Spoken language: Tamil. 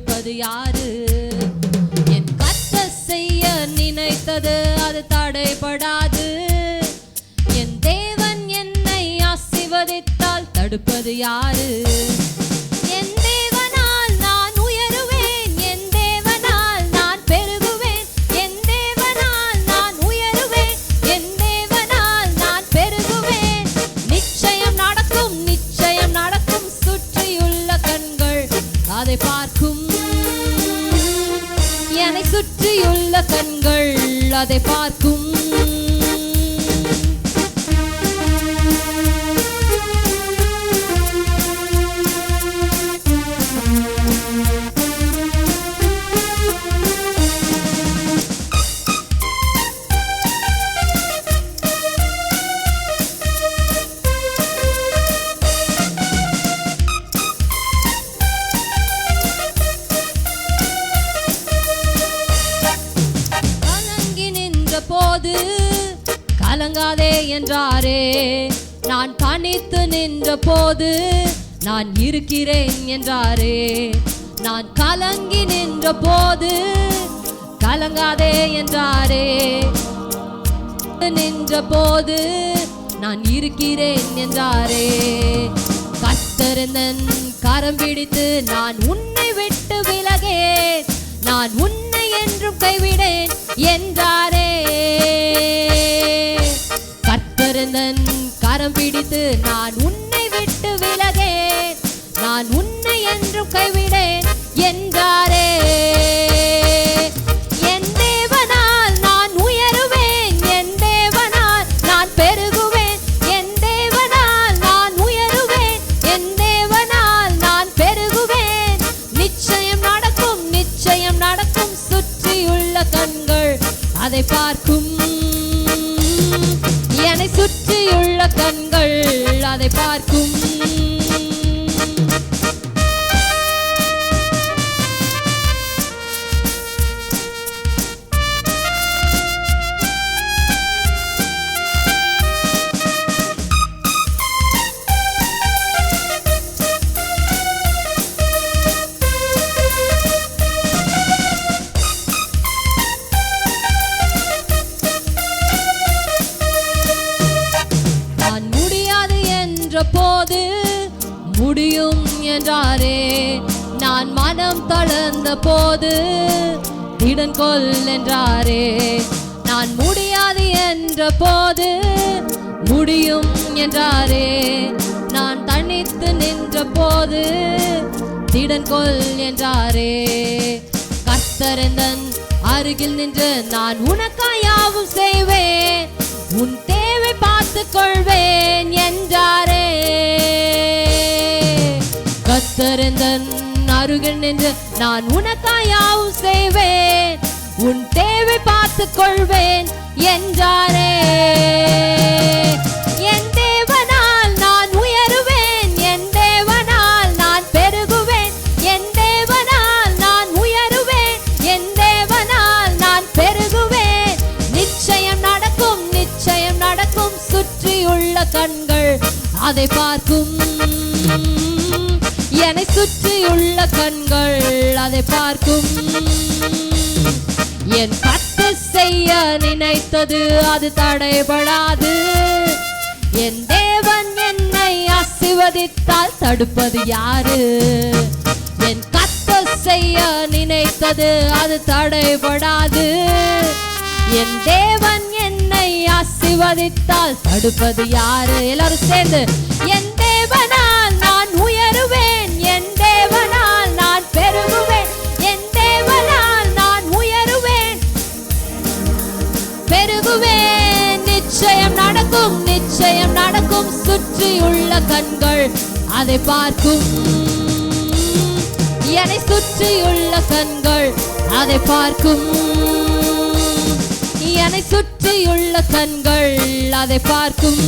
தடுப்பது யாரு? என் கர்த்தர் செய்ய நினைத்தது அது தடைபடாது. என் தேவன் என்னை ஆசீர்வதித்தால் தடுப்பது யாரு? என் தேவனால் நான் உயருவேன், என் தேவனால் நான் பெருகுவேன், என் தேவனால் நான் உயருவேன், என் தேவனால் நான் பெருகுவேன். நிச்சயம் நடக்கும், நிச்சயம் நடக்கும். சுற்றியுள்ள கண்கள் அதை பார்க்கும், என்னை சுற்றியுள்ள கண்கள் அதை பார்க்கும். போது கலங்காதே என்றாரே, நான் தனித்து நின்ற போது நான் இருக்கிறேன் என்றாரே. நான் கலங்கி நின்ற போது கலங்காதே என்றாரே, நின்ற போது நான் இருக்கிறேன் என்றாரே. கர்த்தரின் கரம் பிடித்து நான் உன்னை விட்டு விலகேன், நான் உன்னை என்றும் கைவிடேன் என்றாரே. கர்த்தரின் கரம் பிடித்து நான் உன்னை விட்டு விலகேன், நான் உன்னை என்றும் கைவிடேன் என்றாரே. என் தேவனால் நான் உயருவேன், என் தேவனால் நான் பெருகுவேன், என் தேவனால் நான் உயருவேன், என் தேவனால் நான் பெருகுவேன். நிச்சயம் நடக்கும், நிச்சயம் நடக்கும். சுற்றியுள்ள கண்கள் அதை பார்க்கும், என்னை சுற்றியுள்ள கண்கள் அதை பார்க்கும். போது முடியும் என்றாரே, நான் மனம் தளர்ந்த போது திடன் கொள் என்றாரே. நான் முடியாது என்ற போது முடியும் என்றாரே, நான் தனித்து நின்ற போது திடன் கொள் என்றாரே. கர்த்தரின் அருகில் நின்று நான் உனக்காய் யாவும் செய்வேன், உன் தேவை பார்த்துக் கொள்வேன் என்றாரே. கர்த்தரின் அருகில் நின்று நான் உனக்காய் யாவும் செய்வேன், உன் தேவை பார்த்துக் கொள்வேன் என்றாரே. என் தேவனால் நான் உயருவேன், என் தேவனால் நான் பெருகுவேன், என் தேவனால் நான் உயருவேன், என் தேவனால் நான் பெருகுவேன். நிச்சயம் நடக்கும், நிச்சயம் நடக்கும். சுற்றியுள்ள கண்கள் அதை பார்க்கும், என்னை சுற்றியுள்ள கண்கள் அதை பார்க்கும். என் கர்த்தர் செய்ய நினைத்தது அது தடைபடாது. என் தேவன் என்னை ஆசீர்வதித்தால் தடுப்பது யாரு? என் கர்த்தர் செய்ய நினைத்தது அது தடைபடாது. என் தேவன் என்னை ஆசீர்வதித்தால் தடுப்பது யாரு? எல்லாரும் சேர்ந்து, என் தேவனால் நான் உயருவேன், என் தேவனால் நான் பெருகுவேன், என் தேவனால் நான் உயருவேன், பெருகுவேன். நிச்சயம் நடக்கும், நிச்சயம் நடக்கும். சுற்றியுள்ள கண்கள் அதை பார்க்கும், என்னை சுற்றியுள்ள கண்கள் அதை பார்க்கும், என்னை சுற்றியுள்ள கண்கள் அதை பார்க்கும்.